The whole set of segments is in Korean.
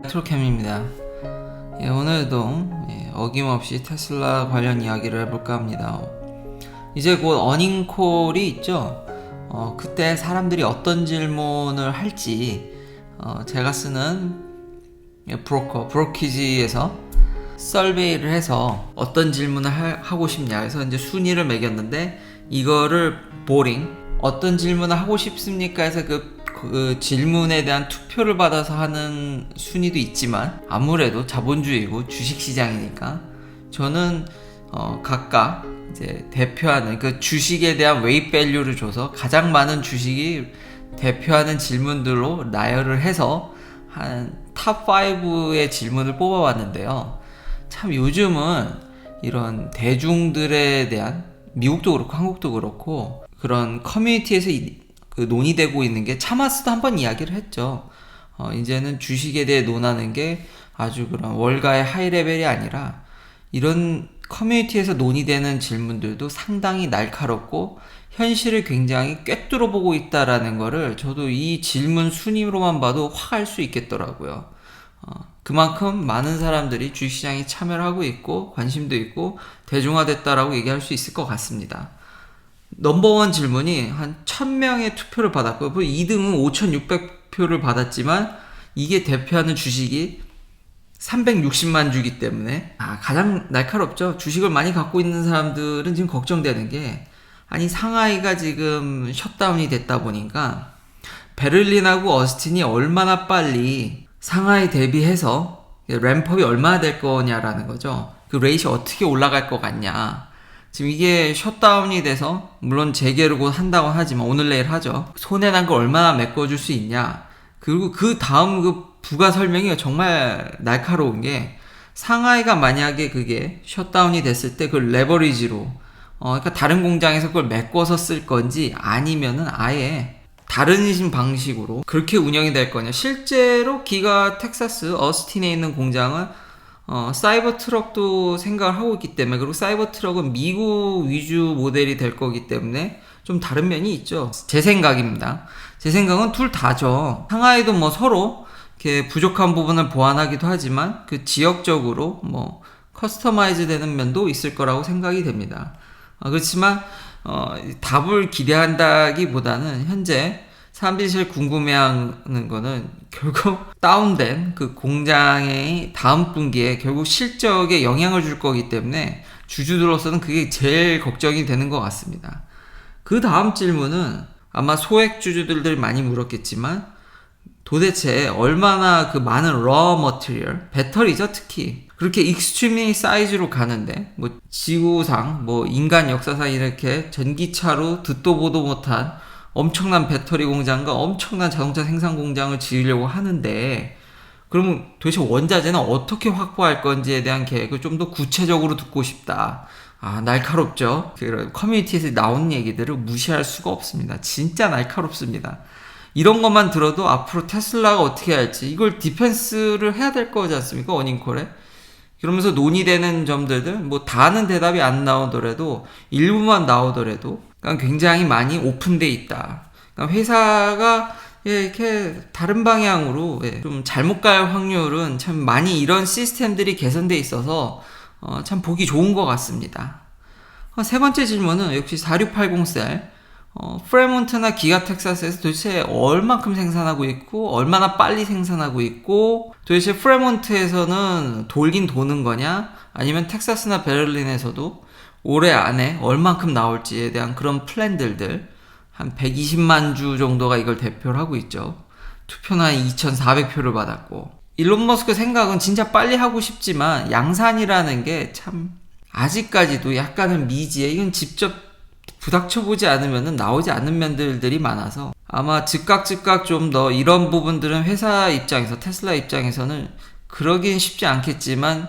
트로캠입니다. 오늘도 어김없이 테슬라 관련 이야기를 해볼까 합니다. 이제 곧 어닝콜이 있죠. 그때 사람들이 어떤 질문을 할지 제가 쓰는 브로키지에서 설베이를 해서 어떤 질문을 하고 싶냐 해서 이제 순위를 매겼는데, 이거를 어떤 질문을 하고 싶습니까 해서 그 질문에 대한 투표를 받아서 하는 순위도 있지만, 아무래도 자본주의고 주식시장이니까 저는 각각 이제 대표하는 그 주식에 대한 웨이트 밸류를 줘서 가장 많은 주식이 대표하는 질문들로 나열을 해서 한 탑 5의 질문을 뽑아봤는데요. 참 요즘은 이런 대중들에 대한, 미국도 그렇고 한국도 그렇고 그런 커뮤니티에서 논의되고 있는 게, 차마스도 한번 이야기를 했죠. 이제는 주식에 대해 논하는 게 아주 그런 월가의 하이 레벨이 아니라, 이런 커뮤니티에서 논의되는 질문들도 상당히 날카롭고 현실을 굉장히 꿰뚫어 보고 있다라는 거를 저도 이 질문 순위로만 봐도 확 알 수 있겠더라고요. 그만큼 많은 사람들이 주식시장에 참여를 하고 있고 관심도 있고 대중화됐다라고 얘기할 수 있을 것 같습니다. 넘버원 질문이 한 1000명의 투표를 받았고, 2등은 5600표를 받았지만 이게 대표하는 주식이 360만 주기 때문에 가장 날카롭죠. 주식을 많이 갖고 있는 사람들은 지금 걱정되는 게, 아니 상하이가 지금 셧다운이 됐다 보니까 베를린하고 어스틴이 얼마나 빨리 상하이 대비해서 램프업이 얼마나 될 거냐라는 거죠. 그 레이시 어떻게 올라갈 것 같냐. 지금 이게 셧다운이 돼서, 물론 재개를 곧 한다고 하지만 오늘 내일 하죠. 손해난 걸 얼마나 메꿔줄 수 있냐. 그리고 그 다음 부가 설명이 정말 날카로운 게, 상하이가 만약에 그게 셧다운이 됐을 때 그 레버리지로 그러니까 다른 공장에서 그걸 메꿔서 쓸 건지, 아니면은 아예 다른 방식으로 그렇게 운영이 될 거냐. 실제로 기가 텍사스 어스틴에 있는 공장은 사이버 트럭도 생각을 하고 있기 때문에, 그리고 사이버 트럭은 미국 위주 모델이 될 거기 때문에 좀 다른 면이 있죠. 제 생각입니다. 제 생각은 둘 다죠. 상하이도 뭐 서로 이렇게 부족한 부분을 보완하기도 하지만 그 지역적으로 뭐 커스터마이즈 되는 면도 있을 거라고 생각이 됩니다. 그렇지만 답을 기대한다기보다는 현재 사람들이 제일 궁금해하는 거는 결국 다운된 그 공장의 다음 분기에 결국 실적에 영향을 줄 거기 때문에 주주들로서는 그게 제일 걱정이 되는 것 같습니다. 그 다음 질문은 아마 소액 주주들이 많이 물었겠지만, 도대체 얼마나 그 많은 raw material, 배터리죠 특히, 그렇게 익스트리미 사이즈로 가는데, 뭐 지구상 뭐 인간 역사상 이렇게 전기차로 듣도 보도 못한 엄청난 배터리 공장과 엄청난 자동차 생산 공장을 지으려고 하는데, 그러면 도대체 원자재는 어떻게 확보할 건지에 대한 계획을 좀 더 구체적으로 듣고 싶다. 날카롭죠. 커뮤니티에서 나온 얘기들을 무시할 수가 없습니다. 진짜 날카롭습니다. 이런 것만 들어도 앞으로 테슬라가 어떻게 할지, 이걸 디펜스를 해야 될 거지 않습니까? 어닝콜에. 그러면서 논의되는 점들들, 뭐 다는 대답이 안 나오더라도 일부만 나오더라도 굉장히 많이 오픈돼 있다. 회사가 이렇게 다른 방향으로 좀 잘못 갈 확률은 참 많이, 이런 시스템들이 개선돼 있어서 참 보기 좋은 것 같습니다. 세 번째 질문은 역시 4680셀. 프레몬트나 기가 텍사스에서 도대체 얼만큼 생산하고 있고 얼마나 빨리 생산하고 있고, 도대체 프레몬트에서는 돌긴 도는 거냐, 아니면 텍사스나 베를린에서도 올해 안에 얼만큼 나올지에 대한 그런 플랜들들, 한 120만 주 정도가 이걸 대표를 하고 있죠. 투표는 한 2,400표를 받았고, 일론 머스크 생각은 진짜 빨리 하고 싶지만 양산이라는 게 참 아직까지도 약간은 미지에, 이건 직접 부닥쳐보지 않으면 나오지 않는 면들이 많아서, 아마 즉각 좀 더 이런 부분들은 회사 입장에서, 테슬라 입장에서는 그러긴 쉽지 않겠지만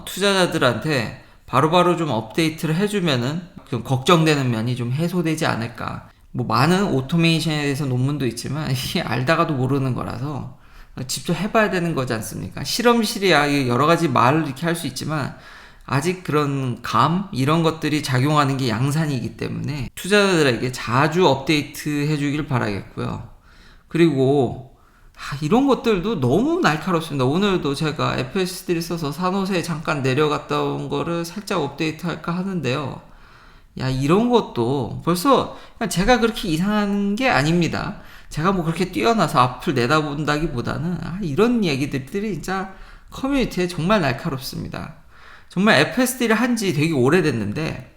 투자자들한테 바로바로 좀 업데이트를 해주면은 좀 걱정되는 면이 좀 해소되지 않을까. 뭐 많은 오토메이션에 대해서 논문도 있지만 이게 알다가도 모르는 거라서 직접 해봐야 되는 거지 않습니까? 실험실이야 여러 가지 말을 이렇게 할 수 있지만, 아직 그런 이런 것들이 작용하는 게 양산이기 때문에 투자자들에게 자주 업데이트 해주길 바라겠고요. 그리고 이런 것들도 너무 날카롭습니다. 오늘도 제가 FS3 써서 산호세에 잠깐 내려갔다 온 거를 살짝 업데이트 할까 하는데요. 이런 것도 벌써 제가 그렇게 이상한 게 아닙니다. 제가 뭐 그렇게 뛰어나서 앞을 내다본다기보다는 이런 얘기들이 진짜 커뮤니티에 정말 날카롭습니다. 정말 FS3를 한지 되게 오래됐는데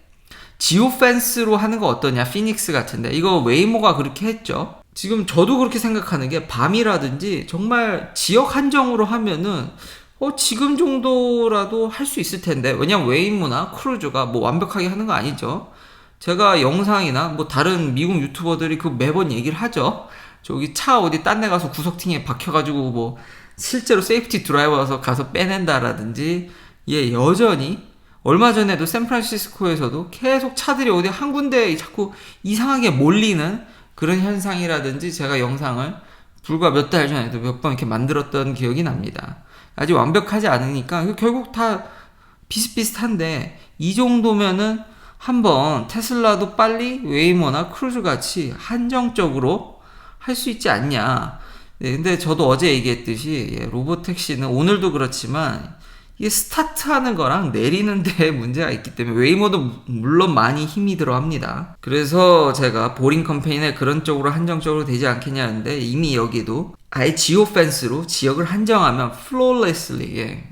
지오펜스로 하는 거 어떠냐? 피닉스 같은데 이거 웨이모가 그렇게 했죠. 지금 저도 그렇게 생각하는 게 밤이라든지 정말 지역 한정으로 하면은 지금 정도라도 할 수 있을 텐데, 왜냐면 웨이모나 크루즈가 뭐 완벽하게 하는 거 아니죠. 제가 영상이나 뭐 다른 미국 유튜버들이 그 매번 얘기를 하죠. 저기 차 어디 딴 데 가서 구석탱이에 박혀가지고 뭐 실제로 세이프티 드라이버에서 가서 빼낸다라든지, 여전히 얼마 전에도 샌프란시스코에서도 계속 차들이 어디 한 군데에 자꾸 이상하게 몰리는 그런 현상이라든지, 제가 영상을 불과 몇 달 전에도 몇 번 이렇게 만들었던 기억이 납니다. 아직 완벽하지 않으니까 결국 다 비슷비슷한데, 이 정도면은 한번 테슬라도 빨리 웨이모나 크루즈 같이 한정적으로 할 수 있지 않냐. 근데 저도 어제 얘기했듯이 로보택시는 오늘도 그렇지만 이게 스타트하는 거랑 내리는 데 문제가 있기 때문에 웨이모도 물론 많이 힘이 들어갑니다. 그래서 제가 보링 컴퍼니에 그런 쪽으로 한정적으로 되지 않겠냐는데, 이미 여기도 아예 지오펜스로 지역을 한정하면 flawlessly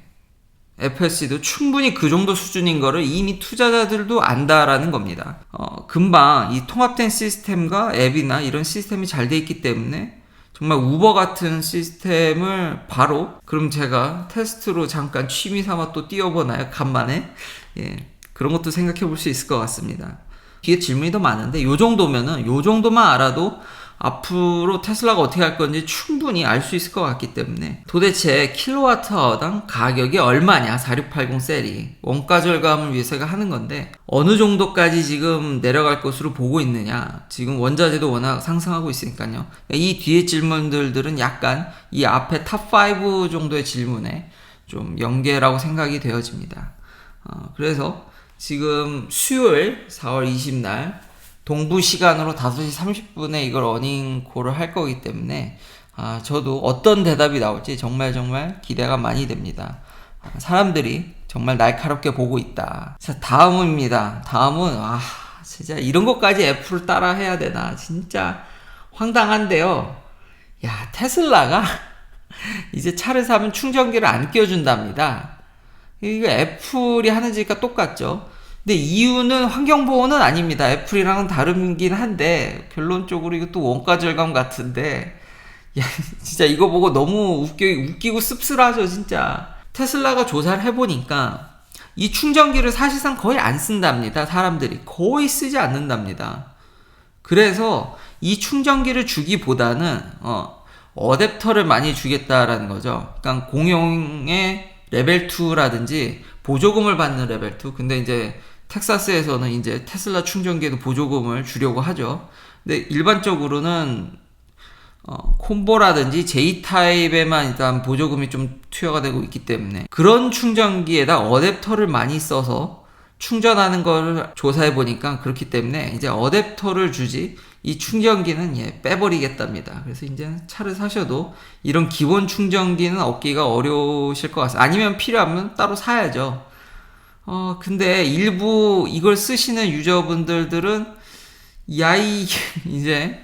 FSC도 충분히 그 정도 수준인 거를 이미 투자자들도 안다라는 겁니다. 금방 이 통합된 시스템과 앱이나 이런 시스템이 잘 돼 있기 때문에 정말 우버 같은 시스템을 바로, 그럼 제가 테스트로 잠깐 취미 삼아 또 띄워보나요? 간만에? 그런 것도 생각해 볼 수 있을 것 같습니다. 뒤에 질문이 더 많은데, 요 정도만 알아도 앞으로 테슬라가 어떻게 할 건지 충분히 알 수 있을 것 같기 때문에, 도대체 킬로와트아워당 가격이 얼마냐, 4680 셀이 원가 절감을 위해서가 하는 건데 어느 정도까지 지금 내려갈 것으로 보고 있느냐. 지금 원자재도 워낙 상승하고 있으니까요. 이 뒤에 질문들은 약간 이 앞에 탑5 정도의 질문에 좀 연계라고 생각이 되어집니다. 그래서 지금 수요일 4월 20날 동부 시간으로 5시 30분에 이걸 어닝콜을 할 거기 때문에 저도 어떤 대답이 나올지 정말 기대가 많이 됩니다. 사람들이 정말 날카롭게 보고 있다. 자, 다음입니다. 다음은 진짜 이런 것까지 애플을 따라 해야 되나, 진짜 황당한데요. 테슬라가 이제 차를 사면 충전기를 안 껴준답니다. 이거 애플이 하는 짓과 똑같죠. 근데 이유는 환경보호는 아닙니다. 애플이랑은 다르긴 한데, 결론적으로 이것도 원가 절감 같은데, 진짜 이거 보고 너무 웃기고 씁쓸하죠, 진짜. 테슬라가 조사를 해보니까 이 충전기를 사실상 거의 안 쓴답니다. 사람들이 거의 쓰지 않는답니다. 그래서 이 충전기를 주기보다는 어댑터를 많이 주겠다라는 거죠. 그러니까 공용의 레벨 2라든지 보조금을 받는 레벨 2. 근데 이제 텍사스에서는 이제 테슬라 충전기에도 보조금을 주려고 하죠. 근데 일반적으로는 콤보라든지 J타입에만 일단 보조금이 좀 투여가 되고 있기 때문에, 그런 충전기에다 어댑터를 많이 써서 충전하는 걸 조사해 보니까 그렇기 때문에 이제 어댑터를 주지 이 충전기는 빼버리겠답니다. 그래서 이제 차를 사셔도 이런 기본 충전기는 얻기가 어려우실 것 같습니다. 아니면 필요하면 따로 사야죠. 근데 일부 이걸 쓰시는 유저분들은 이제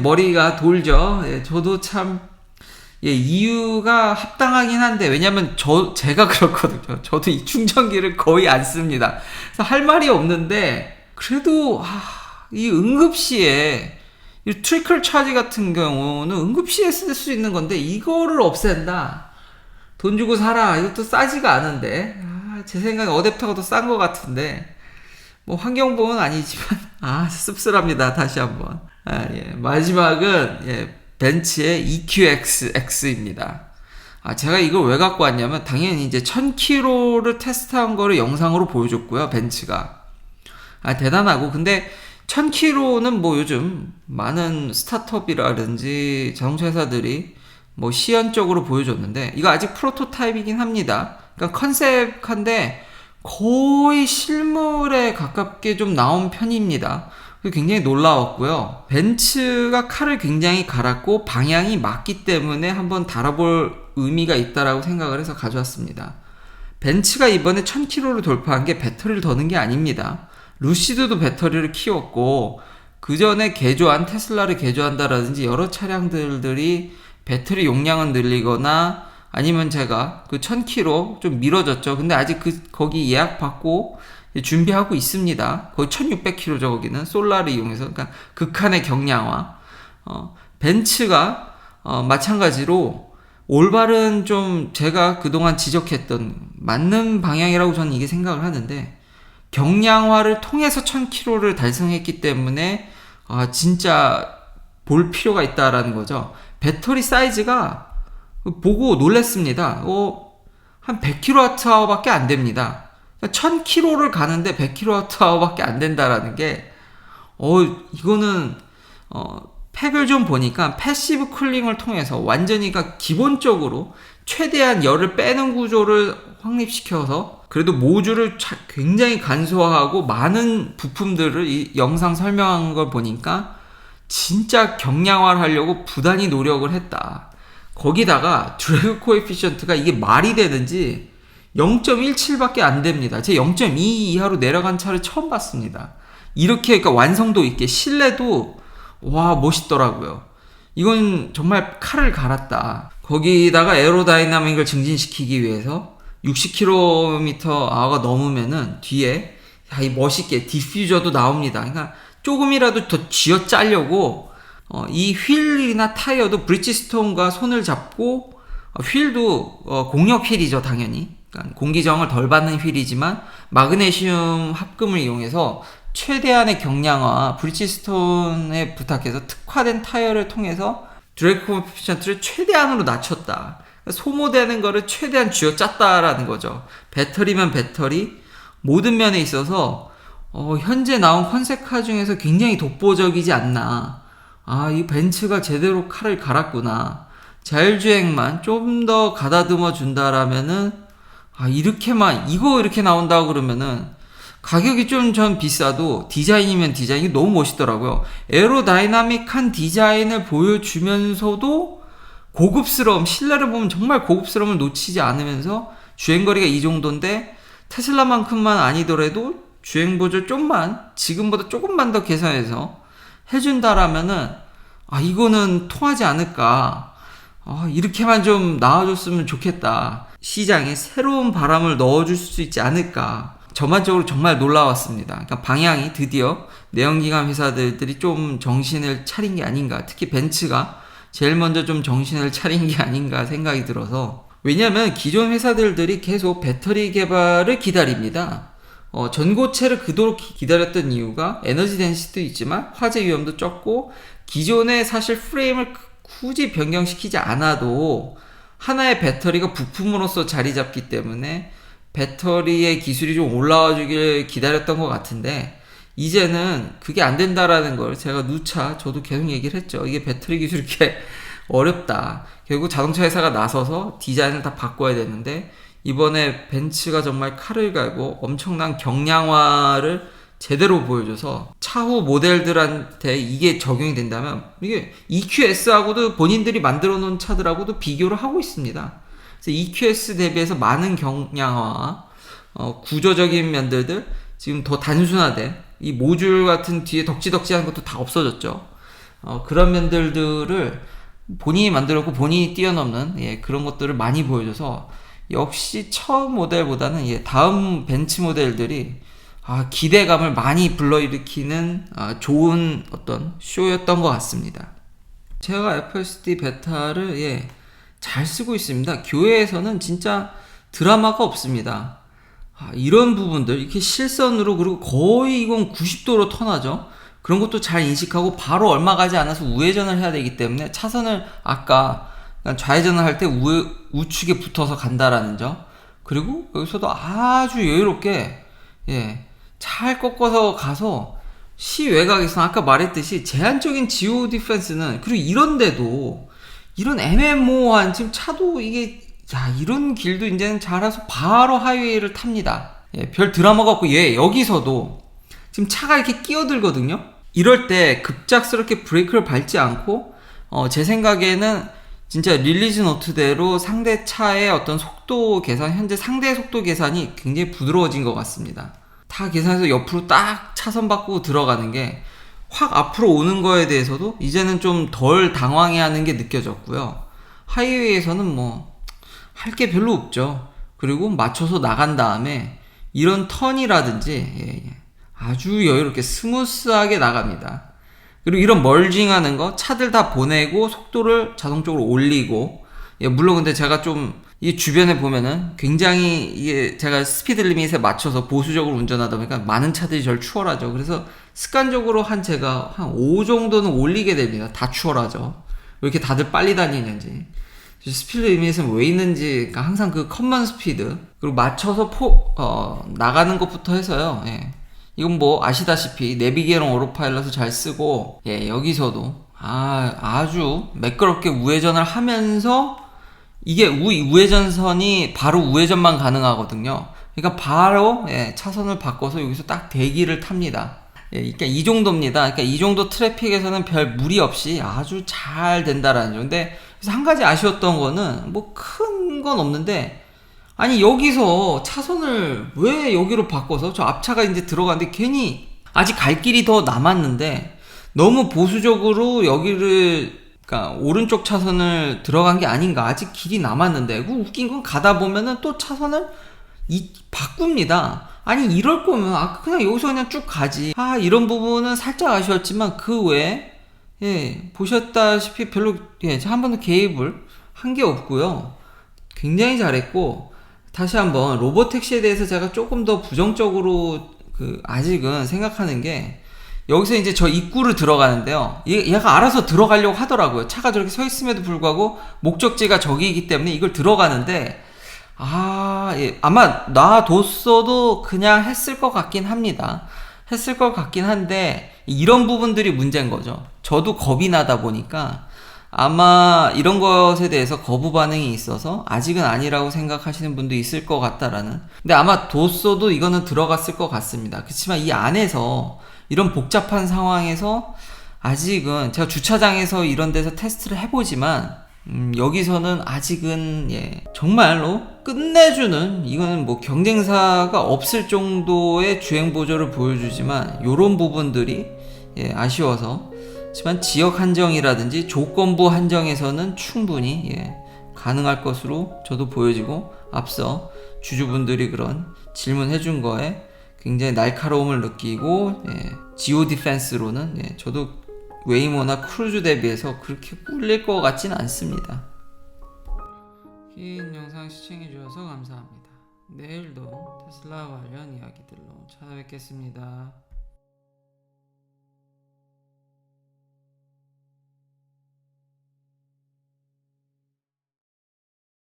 머리가 돌죠. 저도 참 이유가 합당하긴 한데, 왜냐면 제가 그렇거든요. 저도 이 충전기를 거의 안 씁니다. 그래서 할 말이 없는데, 그래도 이 응급시에 이 트리클 차지 같은 경우는 응급시에 쓸 수 있는 건데 이거를 없앤다. 돈 주고 사라. 이것도 싸지가 않은데, 제 생각에 어댑터가 더 싼 것 같은데, 뭐 환경보호는 아니지만 씁쓸합니다. 다시 한번. 마지막은 벤츠의 EQXX입니다. 제가 이걸 왜 갖고 왔냐면, 당연히 이제 1000km를 테스트한 거를 영상으로 보여줬고요. 벤츠가 대단하고, 근데 1000km는 뭐 요즘 많은 스타트업이라든지 자동차 회사들이 뭐 시연적으로 보여줬는데, 이거 아직 프로토타입이긴 합니다. 그러니까 컨셉한데 거의 실물에 가깝게 좀 나온 편입니다. 굉장히 놀라웠고요. 벤츠가 칼을 굉장히 갈았고 방향이 맞기 때문에 한번 달아볼 의미가 있다라고 생각을 해서 가져왔습니다. 벤츠가 이번에 1000km를 돌파한 게 배터리를 더는 게 아닙니다. 루시드도 배터리를 키웠고 그 전에 개조한 테슬라를 개조한다라든지 여러 차량들이 배터리 용량은 늘리거나 아니면 제가 그 1000km 좀 미뤄졌죠. 근데 아직 거기 예약 받고 준비하고 있습니다. 거의 1600km죠. 거기는 솔라를 이용해서. 그러니까 극한의 경량화. 벤츠가 마찬가지로 올바른 좀 제가 그동안 지적했던 맞는 방향이라고 저는 이게 생각을 하는데, 경량화를 통해서 1000km를 달성했기 때문에 진짜 볼 필요가 있다라는 거죠. 배터리 사이즈가 보고 놀랬습니다. 한 100kWh 밖에 안 됩니다. 1000km를 가는데 100kWh 밖에 안 된다라는 게, 이거는, 팩을 좀 보니까 패시브 쿨링을 통해서 완전히 기본적으로 최대한 열을 빼는 구조를 확립시켜서 그래도 모듈을 굉장히 간소화하고 많은 부품들을 이 영상 설명한 걸 보니까 진짜 경량화를 하려고 부단히 노력을 했다. 거기다가 드래그 코에피션트가 이게 말이 되는지 0.17밖에 안 됩니다. 제 0.2 이하로 내려간 차를 처음 봤습니다. 이렇게 완성도 있게 실내도 와 멋있더라고요. 이건 정말 칼을 갈았다. 거기다가 에어로다이나믹을 증진시키기 위해서 60km/h가 넘으면은 뒤에 이 멋있게 디퓨저도 나옵니다. 그러니까 조금이라도 더 쥐어 짜려고 이 휠이나 타이어도 브리지스톤과 손을 잡고, 휠도 공력 휠이죠 당연히. 그러니까 공기저항을 덜 받는 휠이지만 마그네슘 합금을 이용해서 최대한의 경량화, 브리지스톤에 부탁해서 특화된 타이어를 통해서 드래그 코에피션트를 최대한으로 낮췄다. 소모되는 거를 최대한 쥐어짰다라는 거죠. 배터리면 배터리, 모든 면에 있어서 현재 나온 컨셉카 중에서 굉장히 독보적이지 않나. 이 벤츠가 제대로 칼을 갈았구나. 자율주행만 좀 더 가다듬어 준다라면은, 이거 이렇게 나온다고 그러면은 가격이 좀 전 비싸도 디자인이면 디자인이 너무 멋있더라고요. 에어로다이나믹한 디자인을 보여주면서도 고급스러움, 실내를 보면 정말 고급스러움을 놓치지 않으면서 주행거리가 이 정도인데 테슬라만큼만 아니더라도 주행보조 지금보다 조금만 더 개선해서 해준다라면은 이거는 통하지 않을까. 이렇게만 좀 나와줬으면 좋겠다. 시장에 새로운 바람을 넣어줄 수 있지 않을까. 전반적으로 정말 놀라웠습니다. 그러니까 방향이 드디어 내연기관 회사들이 좀 정신을 차린 게 아닌가. 특히 벤츠가 제일 먼저 좀 정신을 차린 게 아닌가 생각이 들어서. 왜냐하면 기존 회사들이 계속 배터리 개발을 기다립니다. 전고체를 그토록 기다렸던 이유가 에너지 덴시티도 있지만 화재 위험도 적고, 기존에 사실 프레임을 굳이 변경시키지 않아도 하나의 배터리가 부품으로서 자리 잡기 때문에 배터리의 기술이 좀 올라와 주길 기다렸던 것 같은데, 이제는 그게 안 된다라는 걸 제가 누차 저도 계속 얘기를 했죠. 이게 배터리 기술이 이렇게 어렵다. 결국 자동차 회사가 나서서 디자인을 다 바꿔야 되는데, 이번에 벤츠가 정말 칼을 갈고 엄청난 경량화를 제대로 보여줘서 차후 모델들한테 이게 적용이 된다면 이게 EQS하고도 본인들이 만들어 놓은 차들하고도 비교를 하고 있습니다. 그래서 EQS 대비해서 많은 경량화, 구조적인 면들 지금 더 단순화된 이 모듈 같은 뒤에 덕지덕지한 것도 다 없어졌죠. 그런 면들을 본인이 만들었고 본인이 뛰어넘는 그런 것들을 많이 보여줘서 역시 처음 모델보다는 다음 벤츠 모델들이 기대감을 많이 불러일으키는 좋은 어떤 쇼였던 것 같습니다. 제가 FSD 베타를 잘 쓰고 있습니다. 교회에서는 진짜 드라마가 없습니다. 이런 부분들 이렇게 실선으로, 그리고 거의 이건 90도로 턴하죠. 그런 것도 잘 인식하고 바로 얼마 가지 않아서 우회전을 해야 되기 때문에 차선을 아까 좌회전을 할 때 우측에 붙어서 간다라는 점, 그리고 여기서도 아주 여유롭게 잘 꺾어서 가서 시외곽에서 아까 말했듯이 제한적인 지오 디펜스는, 그리고 이런데도 이런 애매모호한 지금 차도 이게 이런 길도 이제는 잘해서 바로 하이웨이를 탑니다. 별 드라마가 없고 여기서도 지금 차가 이렇게 끼어들거든요. 이럴 때 급작스럽게 브레이크를 밟지 않고 제 생각에는 진짜 릴리즈 노트대로 상대 차의 어떤 속도 계산, 현재 상대 속도 계산이 굉장히 부드러워진 것 같습니다. 다 계산해서 옆으로 딱 차선 바꾸고 들어가는 게 확 앞으로 오는 거에 대해서도 이제는 좀 덜 당황해하는 게 느껴졌고요. 하이웨이에서는 뭐 할 게 별로 없죠. 그리고 맞춰서 나간 다음에 이런 턴이라든지 아주 여유롭게 스무스하게 나갑니다. 그리고 이런 멀징하는 거 차들 다 보내고 속도를 자동적으로 올리고 물론 근데 제가 좀 이 주변에 보면은 굉장히 이게 제가 스피드 리밋에 맞춰서 보수적으로 운전하다 보니까 많은 차들이 저를 추월하죠. 그래서 습관적으로 제가 한 5 정도는 올리게 됩니다. 다 추월하죠. 왜 이렇게 다들 빨리 다니는지. 스피드 리밋은 왜 있는지, 그러니까 항상 그 커먼 스피드 그리고 맞춰서 나가는 것부터 해서요. 이건 뭐 아시다시피 내비게이션 오토파일럿을 잘 쓰고 여기서도 아주 매끄럽게 우회전을 하면서 이게 우회전선이 바로 우회전만 가능하거든요. 그러니까 바로 차선을 바꿔서 여기서 딱 대기를 탑니다. 그러니까 이 정도입니다. 그러니까 이 정도 트래픽에서는 별 무리 없이 아주 잘 된다라는 점. 근데 그래서 한 가지 아쉬웠던 거는 뭐 큰 건 없는데 아니 여기서 차선을 왜 여기로 바꿔서 저 앞차가 이제 들어가는데 괜히 아직 갈 길이 더 남았는데 너무 보수적으로 여기를 그러니까 오른쪽 차선을 들어간 게 아닌가. 아직 길이 남았는데 웃긴 건 가다 보면은 또 차선을 바꿉니다. 아니 이럴 거면 그냥 여기서 그냥 쭉 가지. 이런 부분은 살짝 아쉬웠지만 그 외에 보셨다시피 별로 한 번도 개입을 한 게 없고요. 굉장히 잘했고 다시 한번 로보택시에 대해서 제가 조금 더 부정적으로 아직은 생각하는 게 여기서 이제 저 입구를 들어가는데요. 얘가 알아서 들어가려고 하더라고요. 차가 저렇게 서 있음에도 불구하고 목적지가 저기이기 때문에 이걸 들어가는데 아마 놔뒀어도 그냥 했을 것 같긴 합니다. 했을 것 같긴 한데 이런 부분들이 문제인 거죠. 저도 겁이 나다 보니까 아마 이런 것에 대해서 거부 반응이 있어서 아직은 아니라고 생각하시는 분도 있을 것 같다라는. 근데 아마 뒀어도 이거는 들어갔을 것 같습니다. 그렇지만 이 안에서 이런 복잡한 상황에서 아직은 제가 주차장에서 이런 데서 테스트를 해보지만 여기서는 아직은 정말로 끝내주는 이거는 뭐 경쟁사가 없을 정도의 주행 보조를 보여주지만 요런 부분들이 아쉬워서 하지만 지역 한정이라든지 조건부 한정에서는 충분히 가능할 것으로 저도 보여지고 앞서 주주분들이 그런 질문해 준 거에 굉장히 날카로움을 느끼고 지오 디펜스로는 저도 웨이모나 크루즈 대비해서 그렇게 꿀릴 것 같진 않습니다. 긴 영상 시청해 주셔서 감사합니다. 내일도 테슬라 관련 이야기들로 찾아뵙겠습니다.